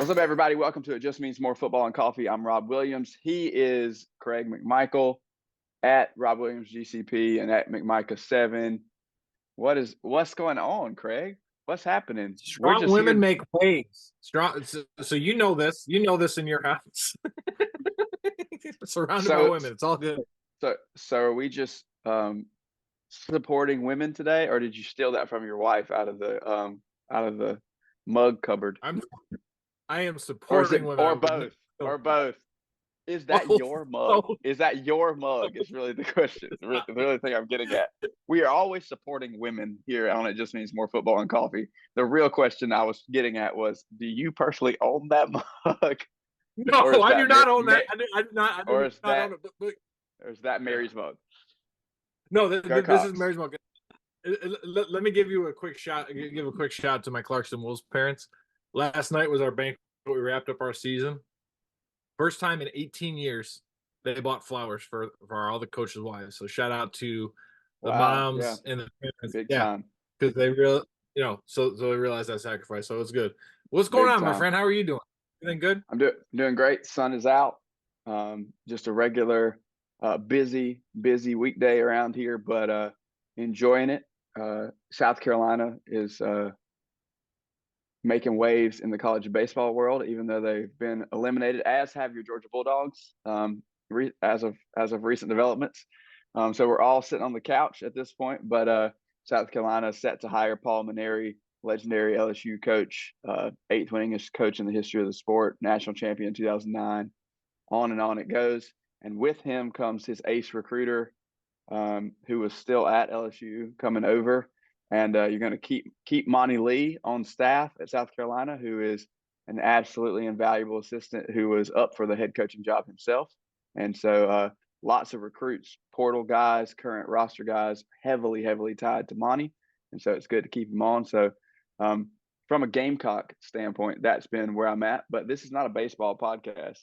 What's up, everybody? Welcome to It Just Means More Football and Coffee. I'm Rob Williams. He is Craig McMichael at Rob Williams GCP and at McMicah7. What's going on, Craig? What's happening? Strong women make waves. Strong. So you know this. You know this in your house. Surrounded by women. It's all good. So are we just supporting women today, or did you steal that from your wife out of the mug cupboard? I am supporting women. Or both. Is that your mug? Is that your mug? Is really the question. The really thing I'm getting at. We are always supporting women here on It Just Means More Football and Coffee. The real question I was getting at was, do you personally own that mug? No, I do not own that. I do not Or is that Mary's mug? No, this is Mary's mug. Let me give you a quick shout. Give a quick shout to my Clarkson Wolves parents. Last night was our banquet. We wrapped up our season. First time in 18 years they bought flowers for all the coaches' wives. So shout out to the moms and the parents. Big time. Because they so they realized that sacrifice. So it's good. What's going on, my friend? How are you doing? Everything good? I'm doing great. Sun is out. Just a regular busy weekday around here, but enjoying it. South Carolina is making waves in the college baseball world, even though they've been eliminated, as have your Georgia Bulldogs, as of recent developments. So we're all sitting on the couch at this point, but South Carolina is set to hire Paul Mainieri, legendary LSU coach, 8th winningest coach in the history of the sport, national champion in 2009. On and on it goes. And with him comes his ace recruiter, who was still at LSU, coming over. And you're going to keep Monty Lee on staff at South Carolina, who is an absolutely invaluable assistant who was up for the head coaching job himself. And so lots of recruits, portal guys, current roster guys, heavily tied to Monty. And so it's good to keep him on. So from a Gamecock standpoint, that's been where I'm at. But this is not a baseball podcast.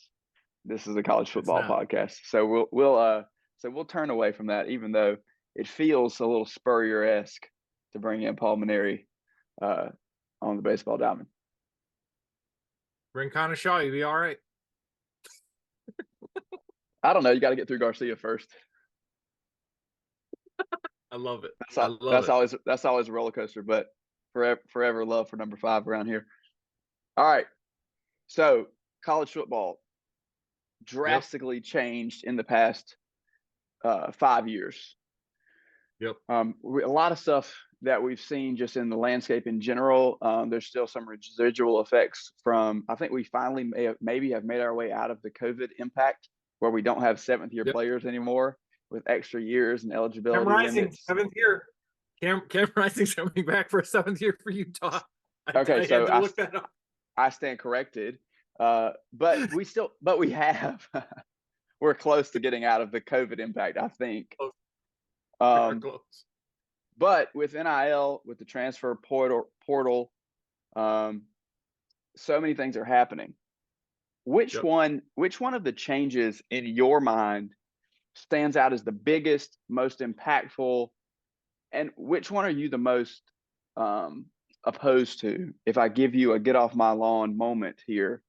This is a college football podcast. So we'll turn away from that, even though it feels a little Spurrier-esque to bring in Paul Mainieri on the baseball diamond. Bring Connor Shaw, you'll be all right. I don't know. You got to get through Garcia first. I love it. That's always a roller coaster, but forever love for number 5 around here. All right. So college football drastically changed in the past 5 years. Yep. A lot of stuff that we've seen just in the landscape in general. There's still some residual effects from, I think we finally maybe have made our way out of the COVID impact, where we don't have 7th-year players anymore with extra years and eligibility. Cam Rising, 7th year. Cam Rising's coming back for a 7th year for Utah. Okay, so I stand corrected. But we have, we're close to getting out of the COVID impact, I think. Close. But with NIL, with the transfer portal, so many things are happening. Which one of the changes in your mind stands out as the biggest, most impactful, and which one are you the most opposed to? If I give you a get off my lawn moment here,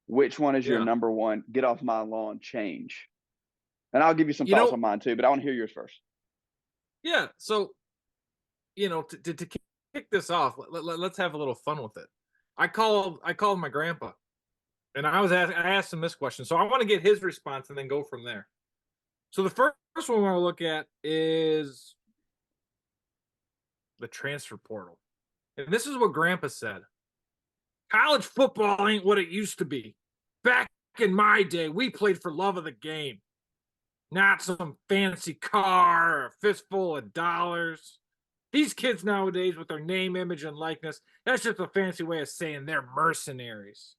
which one is your number one get off my lawn change? And I'll give you some thoughts on mine too, but I want to hear yours first. Yeah. So, to kick this off, let's have a little fun with it. I called my grandpa, and I asked him this question. So I want to get his response and then go from there. So the first one I want to look at is the transfer portal. And this is what Grandpa said. College football ain't what it used to be. Back in my day, we played for love of the game. Not some fancy car or a fistful of dollars. These kids nowadays with their name, image, and likeness, that's just a fancy way of saying they're mercenaries.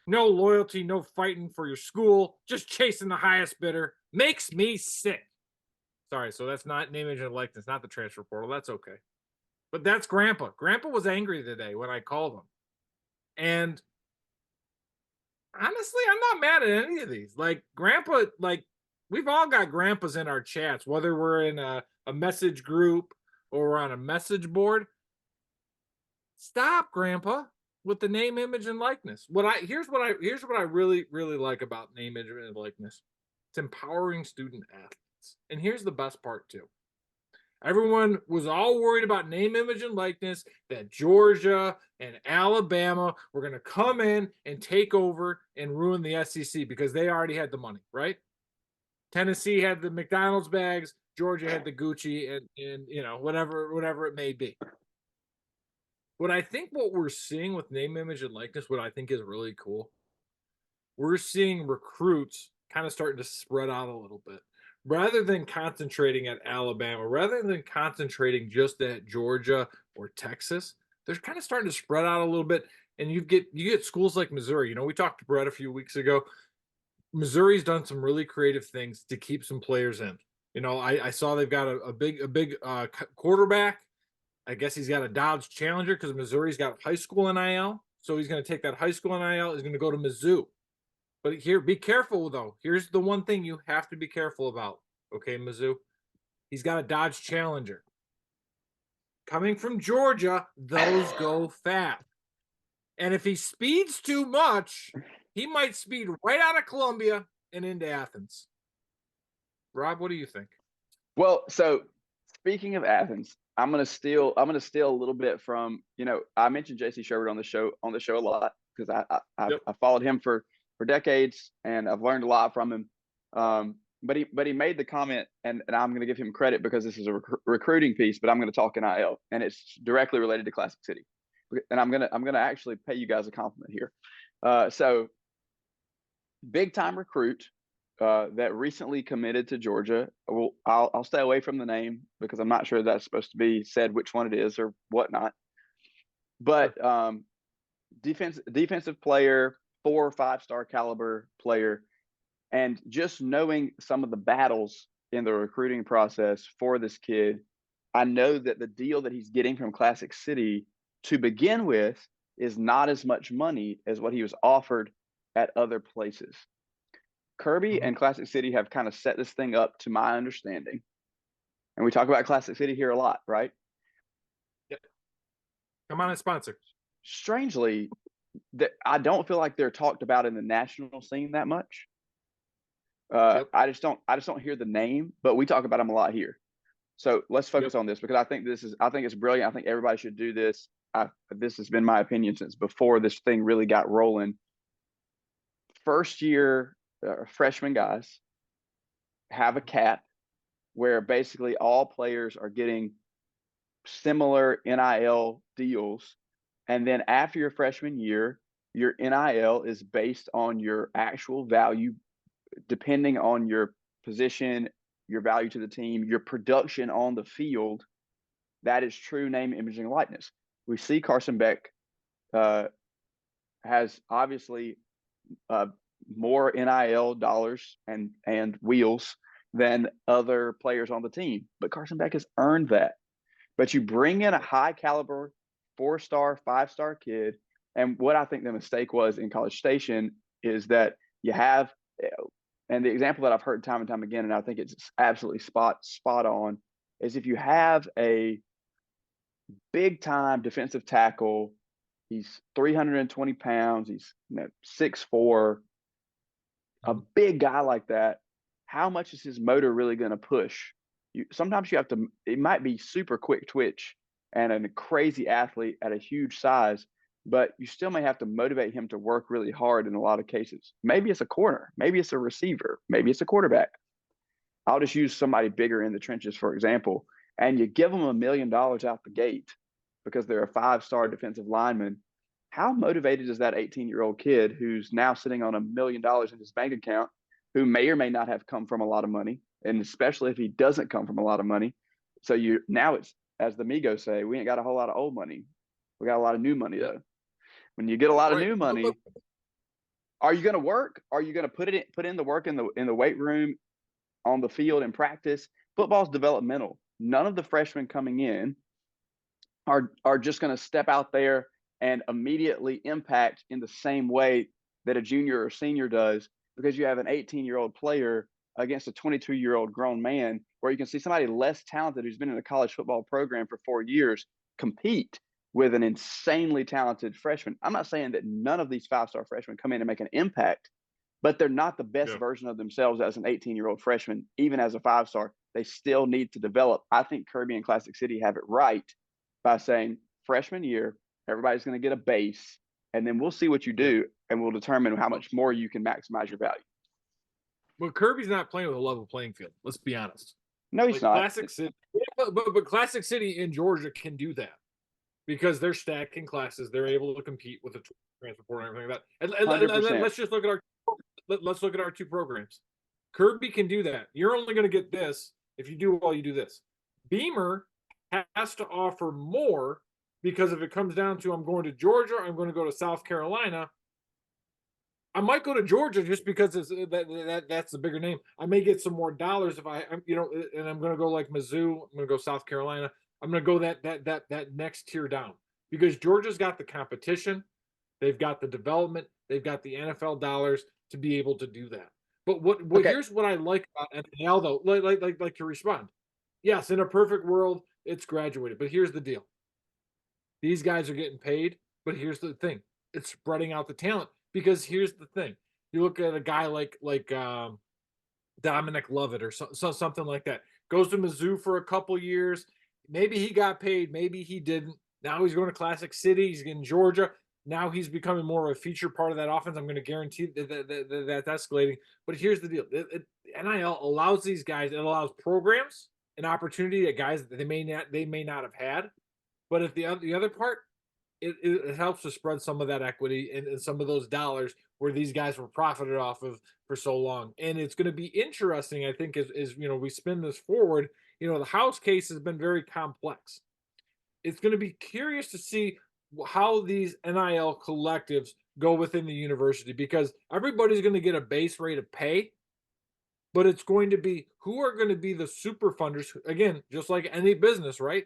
No loyalty, no fighting for your school, just chasing the highest bidder. Makes me sick. Sorry, so that's not name, image, and likeness, not the transfer portal. That's okay. But that's Grandpa. Grandpa was angry today when I called him. And honestly, I'm not mad at any of these. Grandpa, we've all got grandpas in our chats, whether we're in a message group or we're on a message board. Stop, Grandpa. with the name, image, and likeness. Here's what I really really like about name, image, and likeness. It's empowering student athletes, and here's the best part too. Everyone was all worried about name, image, and likeness, that Georgia and Alabama were going to come in and take over and ruin the SEC because they already had the money, right? Tennessee had the McDonald's bags, Georgia had the Gucci, and whatever it may be. What I think what we're seeing with name, image, and likeness, what I think is really cool, we're seeing recruits kind of starting to spread out a little bit. Rather than concentrating at Alabama, rather than concentrating just at Georgia or Texas, they're kind of starting to spread out a little bit. And you get schools like Missouri. We talked to Brett a few weeks ago. Missouri's done some really creative things to keep some players in. I saw they've got a big quarterback. I guess he's got a Dodge Challenger because Missouri's got high school NIL. So he's going to take that high school NIL. He's going to go to Mizzou. But here, be careful though. Here's the one thing you have to be careful about. Okay, Mizzou. He's got a Dodge Challenger. Coming from Georgia, those go fast. And if he speeds too much, he might speed right out of Columbia and into Athens. Rob, what do you think? Well, so speaking of Athens, I'm gonna steal a little bit from, I mentioned JC Sherbert on the show a lot because I followed him for decades and I've learned a lot from him. But he made the comment, and I'm going to give him credit because this is a recruiting piece, but I'm going to talk NIL, and it's directly related to Classic City, and I'm gonna actually pay you guys a compliment here. So big time recruit that recently committed to Georgia. Well, I'll stay away from the name because I'm not sure that's supposed to be said which one it is or whatnot. But defensive player, 4 or 5 star caliber player. And just knowing some of the battles in the recruiting process for this kid, I know that the deal that he's getting from Classic City to begin with is not as much money as what he was offered at other places. Kirby and Classic City have kind of set this thing up, to my understanding. And we talk about Classic City here a lot, right? Yep. Come on and sponsor. Strangely, I don't feel like they're talked about in the national scene that much. I just don't hear the name, but we talk about them a lot here. So let's focus on this because I think it's brilliant. I think everybody should do this. This has been my opinion since before this thing really got rolling. First year freshman guys have a cap where basically all players are getting similar NIL deals. And then after your freshman year, your NIL is based on your actual value, depending on your position, your value to the team, your production on the field. That is true name, image, and likeness. We see Carson Beck has obviously more NIL dollars and wheels than other players on the team, but Carson Beck has earned that. But you bring in a high caliber 4-star, 5-star kid, and what I think the mistake was in College Station is that you have, and the example that I've heard time and time again, and I think it's absolutely spot on, is if you have a big time defensive tackle, he's 320 pounds, he's 6'4", a big guy like that, how much is his motor really going to push? Sometimes you have to, it might be super quick twitch and a crazy athlete at a huge size, but you still may have to motivate him to work really hard in a lot of cases. Maybe it's a corner, maybe it's a receiver, maybe it's a quarterback. I'll just use somebody bigger in the trenches, for example, and you give them $1 million out the gate because they're a 5-star defensive lineman. How motivated is that 18-year-old kid who's now sitting on $1 million in his bank account, who may or may not have come from a lot of money, and especially if he doesn't come from a lot of money? So now it's, as the Migos say, we ain't got a whole lot of old money. We got a lot of new money though. When you get a lot of new money, are you going to work? Are you going to put in the work in the weight room, on the field, in practice? Football's developmental. None of the freshmen coming in are just going to step out there and immediately impact in the same way that a junior or senior does, because you have an 18-year-old player against a 22-year-old grown man, where you can see somebody less talented who's been in a college football program for 4 years compete. with an insanely talented freshman. I'm not saying that none of these 5-star freshmen come in and make an impact, but they're not the best version of themselves as an 18-year-old freshman, even as a 5-star. They still need to develop. I think Kirby and Classic City have it right by saying freshman year, everybody's going to get a base, and then we'll see what you do, and we'll determine how much more you can maximize your value. But Kirby's not playing with a level playing field. Let's be honest. No, he's not. Classic City, but Classic City in Georgia can do that because they're stacking classes. They're able to compete with the transfer portal and everything like that. And let's just look at our two programs. Kirby can do that. You're only going to get this if you do you do this. Beamer has to offer more because if it comes down to I'm going to Georgia, I'm going to go to South Carolina. I might go to Georgia just because that's the bigger name. I may get some more dollars if and I'm going to go like Mizzou. I'm going to go South Carolina. I'm going to go that next tier down because Georgia's got the competition, they've got the development, they've got the NFL dollars to be able to do that. But here's what I like about NIL though, like to respond. Yes, in a perfect world, it's graduated, but here's the deal: these guys are getting paid, but here's the thing: it's spreading out the talent. Because here's the thing: you look at a guy like Dominic Lovett or something like that. Goes to Mizzou for a couple years. Maybe he got paid. Maybe he didn't. Now he's going to Classic City. He's in Georgia. Now he's becoming more of a feature part of that offense. I'm going to guarantee that's escalating. But here's the deal: NIL allows these guys. It allows programs an opportunity that guys that they may not have had. But at the other part, it helps to spread some of that equity and some of those dollars where these guys were profited off of for so long. And it's going to be interesting, I think, as we spin this forward. The House case has been very complex. It's going to be curious to see how these NIL collectives go within the university because everybody's going to get a base rate of pay, but it's going to be who are going to be the super funders. Again, just like any business, right?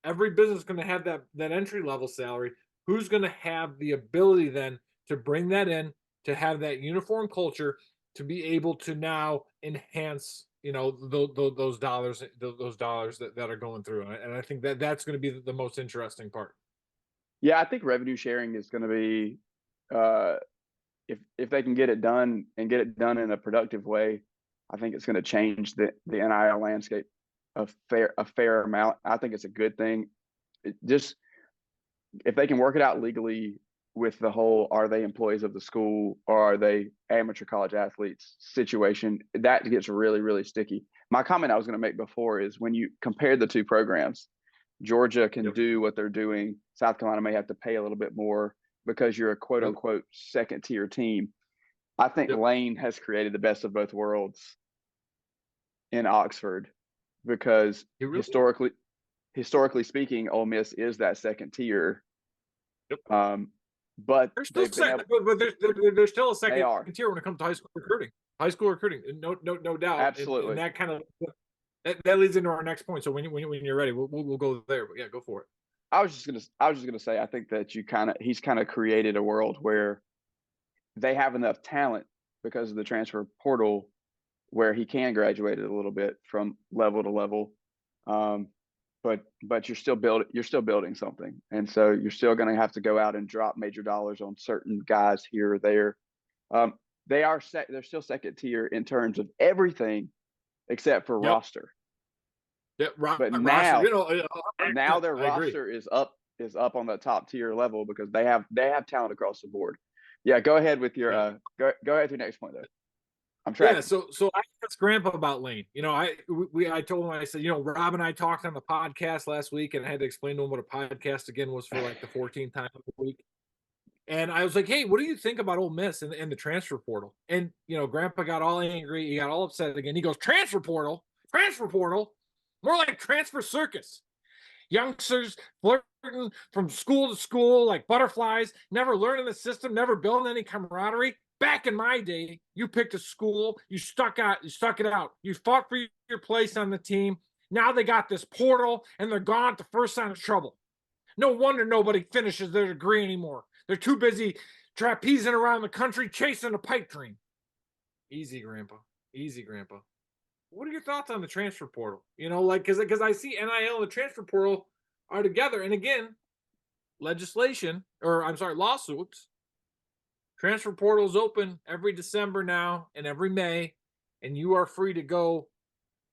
Every business is going to have that entry level salary. Who's going to have the ability then to bring that in, to have that uniform culture, to be able to now enhance, those dollars that are going through. And I think that's going to be the most interesting part. Yeah, I think revenue sharing is going to be, if they can get it done and get it done in a productive way, I think it's going to change the NIL landscape a fair amount. I think it's a good thing. Just if they can work it out legally with the whole are they employees of the school or are they amateur college athletes situation, that gets really, really sticky. My comment I was going to make before is when you compare the two programs, Georgia can do what they're doing. South Carolina may have to pay a little bit more because you're a quote unquote second tier team. I think Lane has created the best of both worlds in Oxford because historically speaking, Ole Miss is that second tier. But they're still they're still a second tier when it comes to high school recruiting. High school recruiting, no doubt. Absolutely, and that kind of that leads into our next point. So when you're ready, we'll go there. But yeah, go for it. I was just gonna say I think that he's kind of created a world where they have enough talent because of the transfer portal where he can graduate it a little bit from level to level. But you're still building something. And so you're still going to have to go out and drop major dollars on certain guys here or there. They're still second tier in terms of everything except for roster. Yeah, but now their roster is up on the top tier level because they have talent across the board. Yeah, go ahead with your go ahead with your next point though. I'm tracking. Yeah, so I asked Grandpa about Lane. I told him, I said, Rob and I talked on the podcast last week, and I had to explain to him what a podcast again was for like the 14th time of the week. And I was like, hey, what do you think about Ole Miss and the transfer portal? And Grandpa got all angry, he got all upset again. He goes, transfer portal, more like transfer circus. Youngsters flirting from school to school like butterflies, never learning the system, never building any camaraderie. Back in my day, you picked a school, you stuck it out. You fought for your place on the team. Now they got this portal and they're gone at the first sign of trouble. No wonder nobody finishes their degree anymore. They're too busy trapezing around the country chasing a pipe dream. Easy, Grandpa. Easy, Grandpa. What are your thoughts on the transfer portal? Because I see NIL and the transfer portal are together. And again, lawsuits. Transfer portal's open every December now and every May, and you are free to go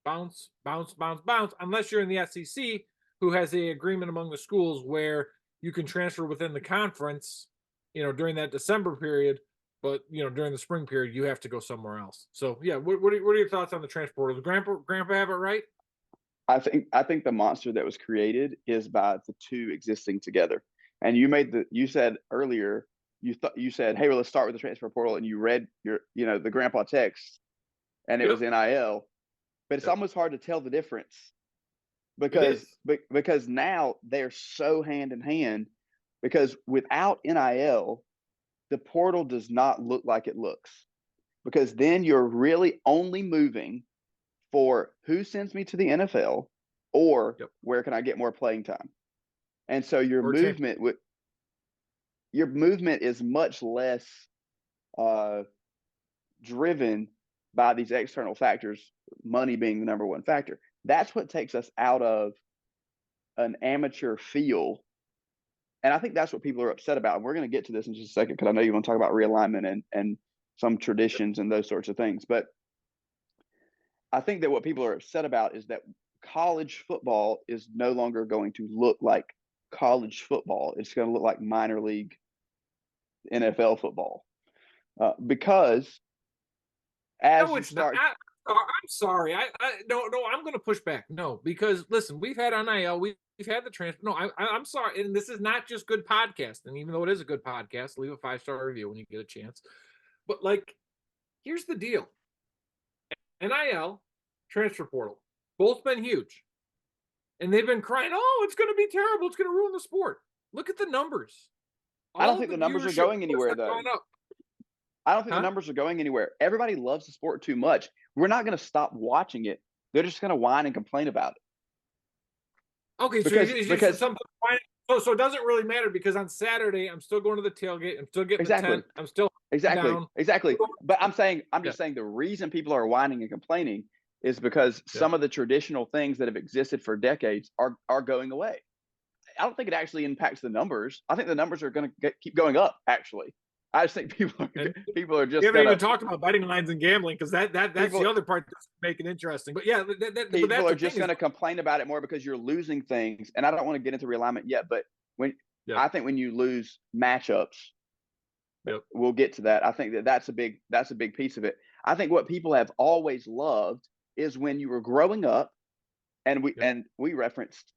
bounce, bounce, bounce, bounce, unless you're in the SEC, who has a agreement among the schools where you can transfer within the conference, during that December period, but during the spring period, you have to go somewhere else. So yeah, what are your thoughts on the transfer portal? Does Grandpa have it right? I think the monster that was created is by the two existing together. And you said earlier, you said, hey, well, let's start with the transfer portal, and you read the grandpa text, and it Yep. was NIL, but it's Yep. almost hard to tell the difference It because is. because now they're so hand in hand, because without NIL, the portal does not look like it looks, because then you're really only moving for who sends me to the NFL, or Yep. where can I get more playing time. And so Or champion. your movement is much less uh, driven by these external factors, money being the number one factor. That's what takes us out of an amateur feel. And I think that's what people are upset about. And we're going to get to this in just a second, because I know you want to talk about realignment and some traditions and those sorts of things. But I think that what people are upset about is that college football is no longer going to look like college football. It's going to look like minor league NFL football, because as No, you it's not. start, I'm sorry. No, I'm going to push back. No, because listen, we've had NIL, we've had the transfer. No, I'm sorry, and this is not just good podcasting. Even though it is a good podcast, leave a 5-star review when you get a chance. But here's the deal: NIL, transfer portal, both been huge, and they've been crying, "Oh, it's going to be terrible. It's going to ruin the sport." Look at the numbers. I don't All of think the the numbers are viewership going anywhere, have though. gone up. I don't think the Huh? numbers are going anywhere. Everybody loves the sport too much. We're not going to stop watching it. They're just going to whine and complain about it, Okay, so because it's just because something. So it doesn't really matter, because on Saturday I'm still going to the tailgate. I'm still getting the exactly, tent. I'm still exactly, down. exactly. But I'm Yeah, just saying the reason people are whining and complaining is because yeah. some of the traditional things that have existed for decades are going away. I don't think it actually impacts the numbers. I think the numbers are going to keep going up. Actually, I just think And people are we just haven't gonna even talked about betting lines and gambling, because that's the people other part that's making it interesting. But yeah, but people that's are the thing just is, going to complain about it more because you're losing things. And I don't want to get into realignment yet, but yeah, I think when you lose matchups, yep, we'll get to that. I think that's a big piece of it. I think what people have always loved is when you were growing up, and yep, we referenced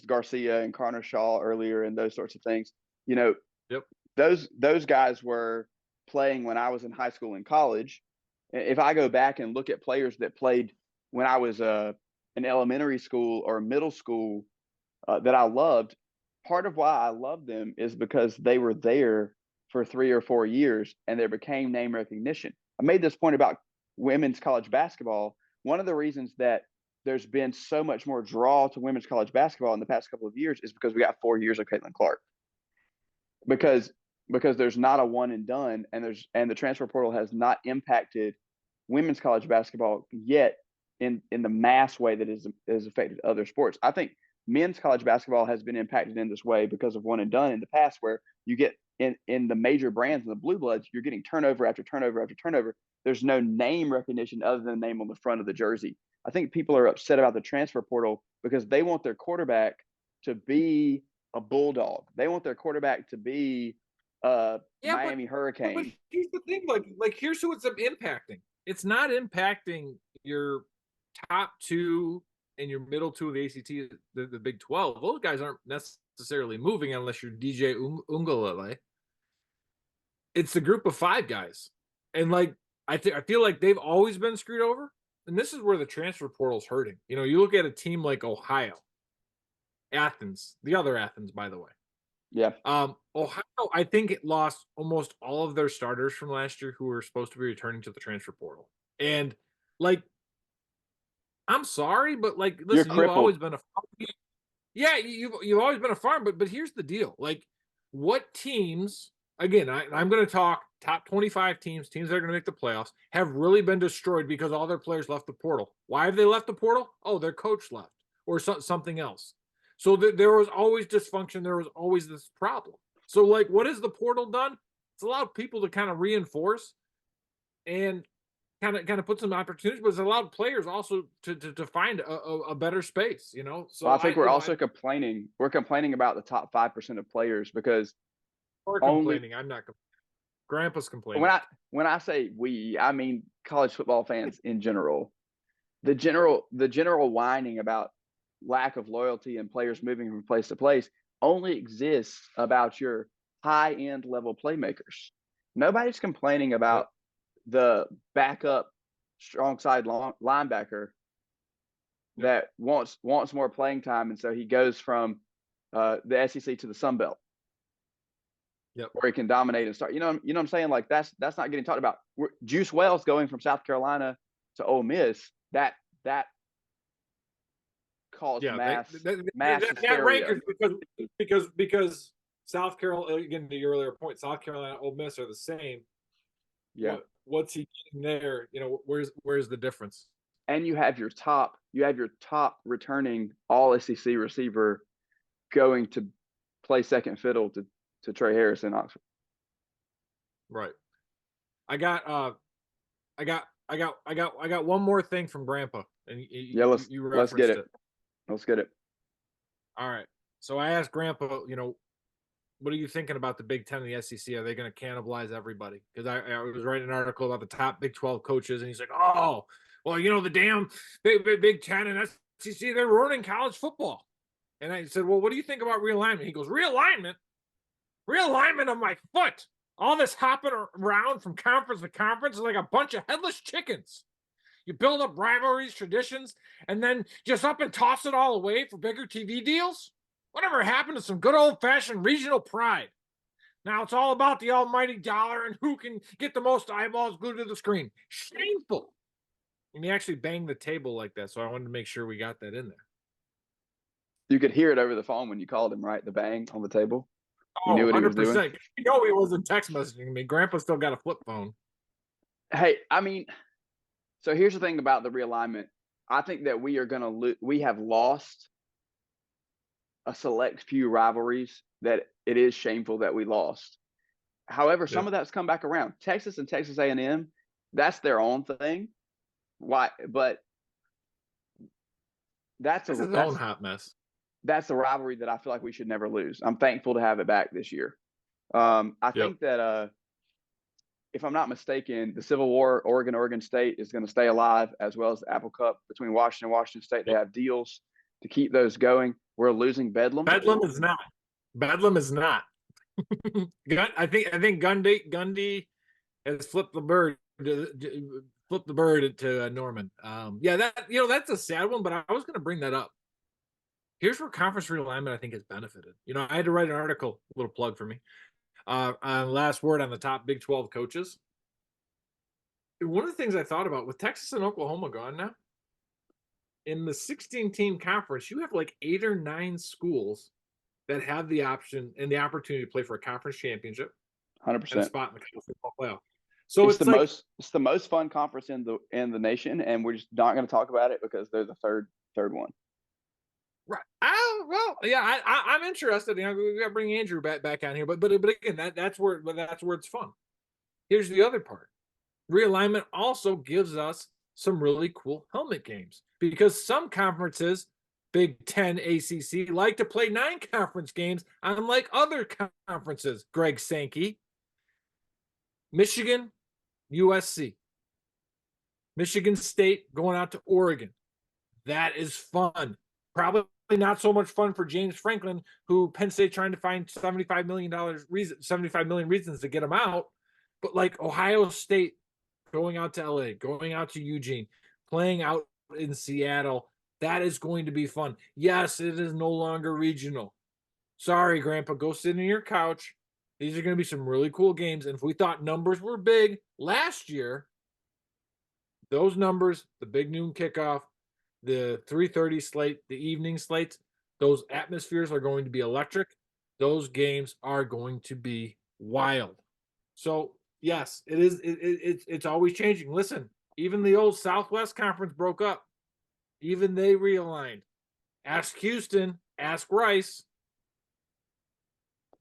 Garcia and Connor Shaw earlier and those sorts of things. You know, yep, those guys were playing when I was in high school and college. If I go back and look at players that played when I was in elementary school or middle school, that I loved, part of why I loved them is because they were there for 3 or 4 years and there became name recognition. I made this point about women's college basketball. One of the reasons that there's been so much more draw to women's college basketball in the past couple of years is because we got 4 years of Caitlin Clark. Because there's not a one and done, and the transfer portal has not impacted women's college basketball yet in the mass way that is affected other sports. I think men's college basketball has been impacted in this way because of one and done in the past, where you get in the major brands and the blue bloods, you're getting turnover after turnover after turnover. There's no name recognition other than the name on the front of the jersey. I think people are upset about the transfer portal because they want their quarterback to be a bulldog. They want their quarterback to be a yeah. Miami But Hurricane. here's the thing: here's who it's impacting. It's not impacting your top two and your middle two of the ACT, the Big 12. Those guys aren't necessarily moving unless you're DJ Ungalele. It's the group of five guys, and I feel like they've always been screwed over, and this is where the transfer portal's hurting. You look at a team like Ohio, Athens, the other Athens, by the way. Yeah. Ohio, I think it lost almost all of their starters from last year who were supposed to be returning to the transfer portal, and like, I'm sorry, but You're listen, you've crippled. always been a yeah, you've always been a farm, but here's the deal: what teams? Again, I'm going to talk top 25 teams that are going to make the playoffs have really been destroyed because all their players left the portal. Why have they left the portal? Oh, their coach left or something else. So there was always dysfunction. There was always this problem. So, like, what has the portal done? It's allowed people to kind of reinforce and kind of put some opportunities, but it's allowed players also to find a better space, you know. Well, So I think we're also complaining. We're complaining about the top 5% of players because we're only complaining. I'm not complaining. Grandpa's complaining. when I say we, I mean college football fans in general. The general whining about lack of loyalty and players moving from place to place only exists about your high end level playmakers. Nobody's complaining about the backup strong side linebacker that wants more playing time, and so he goes from the SEC to the Sun Belt, where he can dominate and start. You know what I'm saying? Like that's not getting talked about. Juice Wells going from South Carolina to Ole Miss, that caused mass that hysteria. because South Carolina, again, to your earlier point, South Carolina, Ole Miss are the same. Yeah. What's he getting there? You know, where's the difference? And you have your top returning all SEC receiver going to play second fiddle to Trey Harris in Oxford. Right. I got one more thing from Grandpa, and let's get it. Let's get it. All right. So I asked Grandpa, you know, what are you thinking about the Big Ten and the SEC? Are they going to cannibalize everybody? Because I was writing an article about the top Big 12 coaches, and he's like, oh, well, you know, the damn Big Ten and SEC, they're ruining college football. And I said, well, what do you think about realignment? He goes, realignment? Realignment of my foot. All this hopping around from conference to conference is like a bunch of headless chickens. You build up rivalries, traditions, and then just up and toss it all away for bigger TV deals? Whatever happened to some good old-fashioned regional pride? Now it's all about the almighty dollar and who can get the most eyeballs glued to the screen. Shameful. And he actually banged the table like that, so I wanted to make sure we got that in there. You could hear it over the phone when you called him, right? The bang on the table. You knew what 100%. He was doing. You know he wasn't text messaging me. Grandpa still got a flip phone. Hey, I mean, so here's the thing about the realignment. I think that we have lost a select few rivalries that it is shameful that we lost. However, some of that's come back around. Texas and Texas A&M, that's their own thing. Why? But that's his own hot mess. That's a rivalry that I feel like we should never lose. I'm thankful to have it back this year. I think that if I'm not mistaken, the Civil War, Oregon State is going to stay alive, as well as the Apple Cup between Washington and Washington State. They have deals to keep those going. We're losing Bedlam. Bedlam is not. I think Gundy has flipped the bird to Norman. That's a sad one, but I was going to bring that up. Here's where conference realignment I think has benefited. You know, I had to write an article, a little plug for me, on last word on the top Big 12 coaches. One of the things I thought about with Texas and Oklahoma gone now, in the 16-team conference, you have like 8 or 9 schools that have the option and the opportunity to play for a conference championship, 100%, and a spot in the college football playoff. So it's the most fun conference in the nation, and we're just not going to talk about it because they're the third one. Right. I'm interested. You know, we got to bring Andrew back on here, but again, that's where it's fun. Here's the other part. Realignment also gives us some really cool helmet games because some conferences, Big Ten, ACC, like to play 9 conference games, unlike other conferences. Greg Sankey, Michigan, USC, Michigan State going out to Oregon. That is fun. Probably not so much fun for James Franklin, who Penn State trying to find $75 million reasons to get him out. But like Ohio State going out to LA, going out to Eugene, playing out in Seattle, that is going to be fun. Yes, it is no longer regional. Sorry, Grandpa, go sit in your couch. These are going to be some really cool games. And if we thought numbers were big last year, those numbers, the big noon kickoff, the 3:30 slate, the evening slates, those atmospheres are going to be electric. Those games are going to be wild. So yes, it is. It's always changing. Listen, even the old Southwest Conference broke up. Even they realigned. Ask Houston. Ask Rice.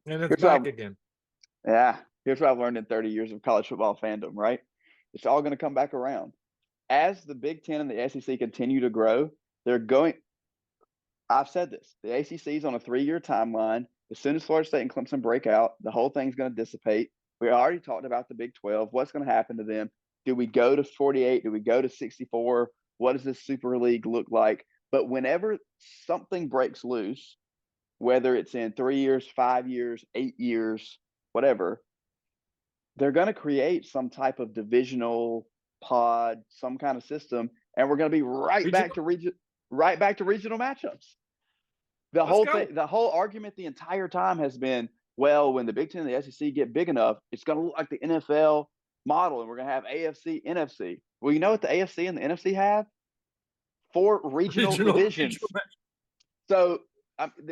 And it's Here's back what again. here's what I've learned in 30 years of college football fandom, right? It's all going to come back around. As the Big Ten and the SEC continue to grow, they're going. I've said this. The ACC is on a 3-year timeline. As soon as Florida State and Clemson break out, the whole thing's going to dissipate. We already talked about the Big 12. What's going to happen to them? Do we go to 48? Do we go to 64? What does this Super League look like? But whenever something breaks loose, whether it's in 3 years, 5 years, 8 years, whatever, they're going to create some type of divisional pod, some kind of system, and we're going to be right back to regional matchups. The Let's whole go. thing, the whole argument the entire time has been, well, when the Big Ten and the SEC get big enough, it's going to look like the NFL model, and we're going to have AFC, NFC. Well, you know what the AFC and the NFC have? 4 regional divisions. So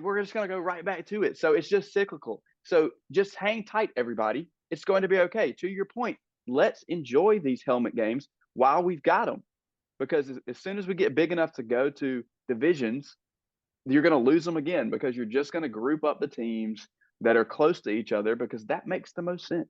we're just going to go right back to it. So it's just cyclical. So just hang tight, everybody. It's going to be okay. To your point, let's enjoy these helmet games while we've got them, because as soon as we get big enough to go to divisions, you're going to lose them again, because you're just going to group up the teams that are close to each other, because that makes the most sense.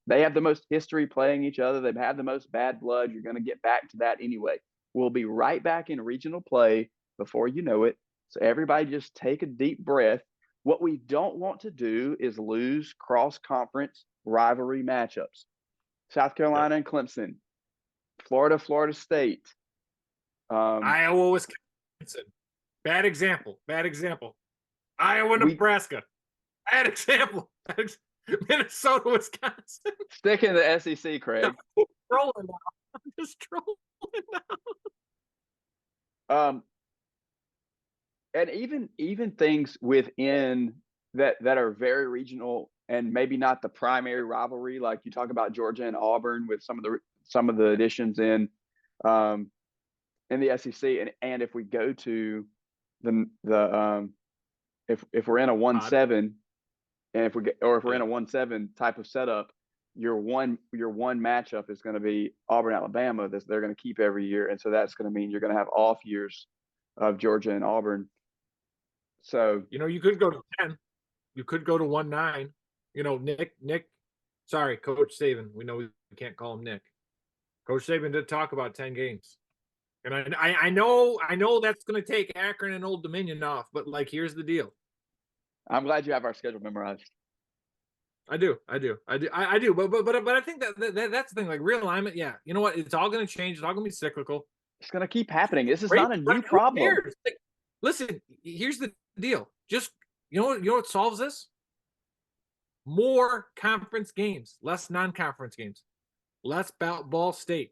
They have the most history playing each other. They've had the most bad blood. You're going to get back to that anyway. We'll be right back in regional play before you know it. So everybody just take a deep breath. What we don't want to do is lose cross-conference rivalry matchups. South Carolina and Clemson, Florida State. Iowa, Wisconsin. Bad example. Iowa, Nebraska. Bad example. Minnesota, Wisconsin. Stick in the SEC, Craig. Trolling now. I'm just trolling now. And even things within that are very regional and maybe not the primary rivalry, like you talk about Georgia and Auburn with some of the additions in the SEC, and if we go to if we're in a 1-7, and if we're in a 1-7 type of setup, your one matchup is going to be Auburn, Alabama, that they're going to keep every year, and so that's going to mean you're going to have off years of Georgia and Auburn. So you could go to 10. You could go to 1-9. Nick. Sorry, Coach Saban. We know we can't call him Nick. Coach Saban did talk about 10 games. And I know that's going to take Akron and Old Dominion off, but here's the deal. I'm glad you have our schedule memorized. I do. But I think that's the thing. Realignment, yeah. You know what? It's all going to change. It's all going to be cyclical. It's going to keep happening. This is not a new problem. Listen, here's the deal. Just you know what solves this? More conference games, less non-conference games, less Ball State.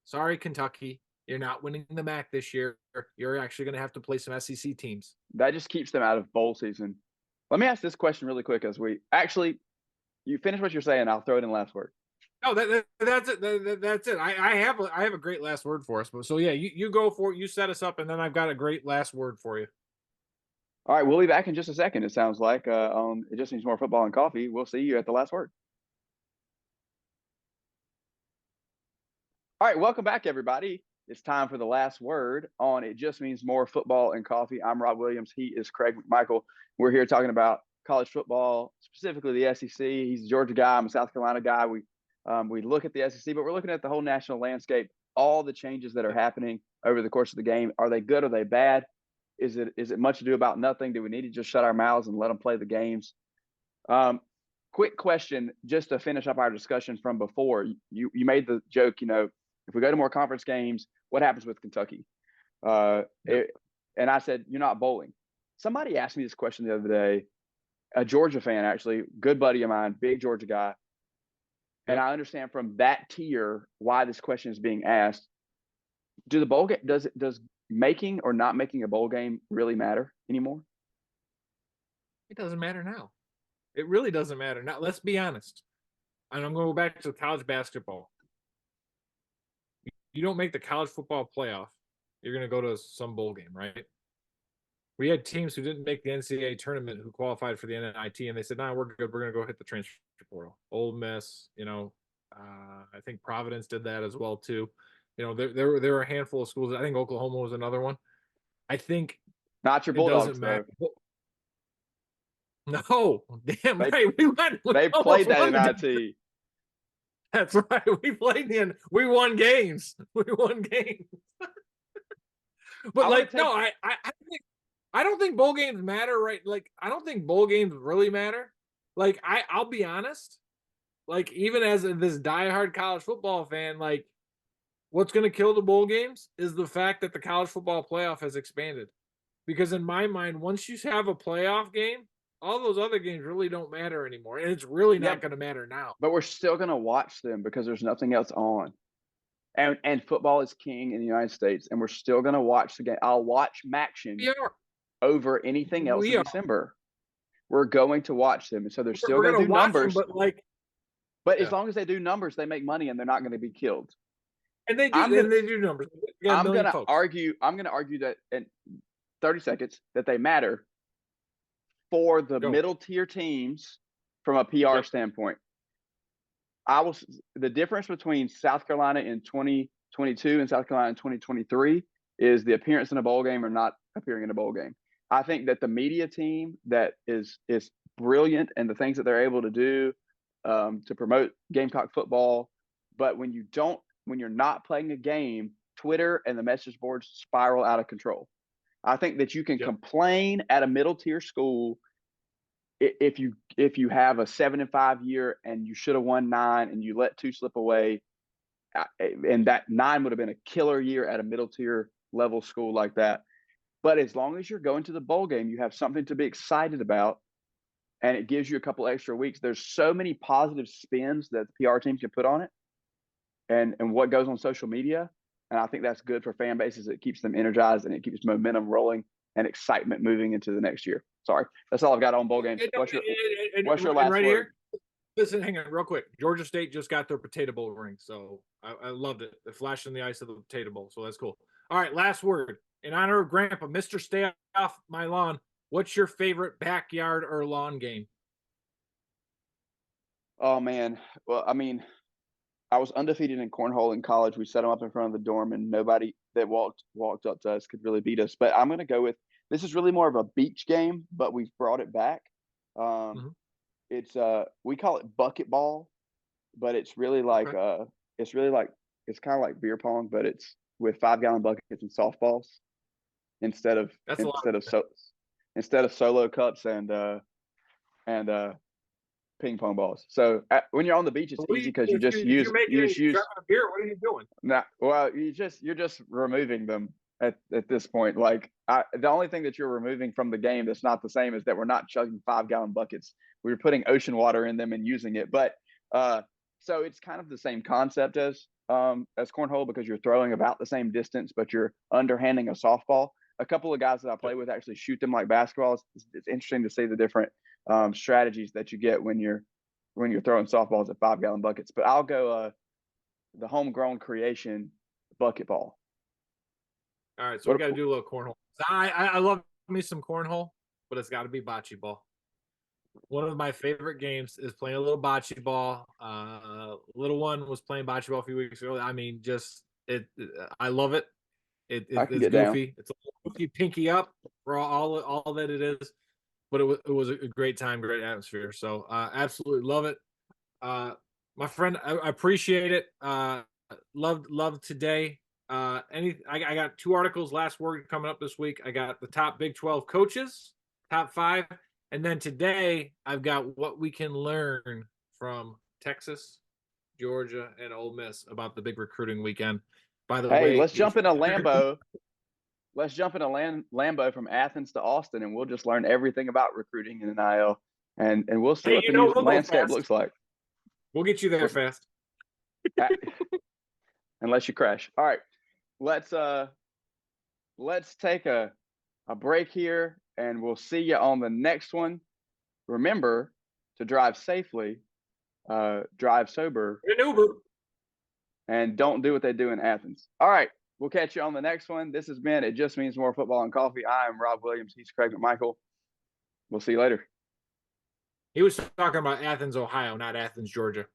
Sorry, Kentucky. You're not winning the MAC this year. You're actually going to have to play some SEC teams. That just keeps them out of bowl season. Let me ask this question really quick you finish what you're saying. I'll throw it in last word. Oh, that's it. That's it. I have a great last word for us. So yeah, you go for it. You set us up, and then I've got a great last word for you. All right, we'll be back in just a second. It sounds like It Just Means More Football and Coffee. We'll see you at the last word. All right, welcome back, everybody. It's time for the last word on It Just Means More Football and Coffee. I'm Rob Williams. He is Craig McMichael. We're here talking about college football, specifically the SEC. He's a Georgia guy. I'm a South Carolina guy. We look at the SEC, but we're looking at the whole national landscape, all the changes that are happening over the course of the game. Are they good? Are they bad? Is it much ado about nothing? Do we need to just shut our mouths and let them play the games? Quick question, just to finish up our discussion from before. You made the joke, if we go to more conference games, what happens with Kentucky? And I said, you're not bowling. Somebody asked me this question the other day, a Georgia fan, actually, good buddy of mine, big Georgia guy. And I understand from that tier why this question is being asked. Do the bowl game, does making or not making a bowl game really matter anymore? It doesn't matter now. It really doesn't matter now. Let's be honest. And I'm going to go back to college basketball. You don't make the college football playoff, you're going to go to some bowl game, right? We had teams who didn't make the NCAA tournament who qualified for the NIT, and they said, "Nah, we're good. We're going to go hit the transfer portal." Ole Miss, I think Providence did that as well too. There were a handful of schools. I think Oklahoma was another one. I think not your Bulldogs, though. No, damn They right. We they almost played that won in the game. IT. That's right. We played the end. We won games. We won games. But I want like, to take. no, I don't think bowl games matter, right? Like, I don't think bowl games really matter. Like, I'll be honest. Like, even as this diehard college football fan, like, what's going to kill the bowl games is the fact that the college football playoff has expanded. Because in my mind, once you have a playoff game, all those other games really don't matter anymore, and it's really Yeah, not going to matter now. but we're still going to watch them because there's nothing else on. And football is king in the United States, and we're still going to watch the game. I'll watch Maction We are. over anything else in We are. December. We're going to watch them, and so they're still We're going going to to do watch them, numbers. but like, But as yeah. long as they do numbers, they make money, and they're not going to be killed. And they do. I'm gonna, They do numbers. They got a I'm million gonna folks. argue. I'm gonna argue that in 30 seconds that they matter for the Go. middle tier teams from a PR standpoint. The difference between South Carolina in 2022 and South Carolina in 2023 is the appearance in a bowl game or not appearing in a bowl game. I think that the media team that is brilliant and the things that they're able to do to promote Gamecock football, but when you're not playing a game, Twitter and the message boards spiral out of control. I think that you can complain at a middle tier school if you have a 7-5 year and you should have won 9 and you let 2 slip away, and that 9 would have been a killer year at a middle tier level school like that. But as long as you're going to the bowl game, you have something to be excited about, and it gives you a couple extra weeks. There's so many positive spins that the PR team can put on it, and what goes on social media. And I think that's good for fan bases. It keeps them energized and it keeps momentum rolling and excitement moving into the next year. Sorry, that's all I've got on bowl games. What's your last right word? Here, listen, hang on, real quick. Georgia State just got their Potato Bowl ring, so I loved it. It flashed in the ice of the Potato Bowl, so that's cool. All right, last word. In honor of Grandpa, Mr. Stay Off My Lawn, what's your favorite backyard or lawn game? Oh man, well, I mean, I was undefeated in cornhole in college. We set them up in front of the dorm, and nobody that walked up to us could really beat us. But I'm going to go with this is really more of a beach game, but we've brought it back. Mhm. It's we call it bucket ball, but it's really like Okay. it's kind of like beer pong, but it's with 5-gallon buckets and softballs instead of That's a lot. instead of so instead of solo cups and ping pong balls. So when you're on the beach, it's What do easy you, because you just if use you're making you a just use drinking a beer, what are you doing? well you're just removing them at this point. Like the only thing that you're removing from the game that's not the same is that we're not chugging 5-gallon buckets. We're putting ocean water in them and using it. But so it's kind of the same concept as cornhole because you're throwing about the same distance, but you're underhanding a softball. A couple of guys that I play with actually shoot them like basketballs. It's interesting to see the different strategies that you get when you're throwing softballs at 5-gallon buckets. But I'll go the homegrown creation bucket ball. All right, so we got to do a little cornhole. I love me some cornhole, but it's got to be bocce ball. One of my favorite games is playing a little bocce ball. Little one was playing bocce ball a few weeks ago. I mean, just I love it. I can It's get down. goofy. It's a little goofy, pinky up for all that it is. But it was a great time, great atmosphere. So absolutely love it. My friend, I appreciate it. Loved today. I got 2 articles. Last word coming up this week. I got the top Big 12 coaches, top 5, and then today I've got what we can learn from Texas, Georgia, and Ole Miss about the big recruiting weekend. By the Hey, way, let's jump in a Lambo. Let's jump in a Lambo from Athens to Austin, and we'll just learn everything about recruiting in NIL, and we'll see what the new we'll landscape looks like. We'll get you there fast. Unless you crash. All right, let's take a break here, and we'll see you on the next one. Remember to drive safely, drive sober, An Uber. and don't do what they do in Athens. All right, we'll catch you on the next one. This has been It Just Means More Football and Coffee. I am Rob Williams. He's Craig McMichael. We'll see you later. He was talking about Athens, Ohio, not Athens, Georgia.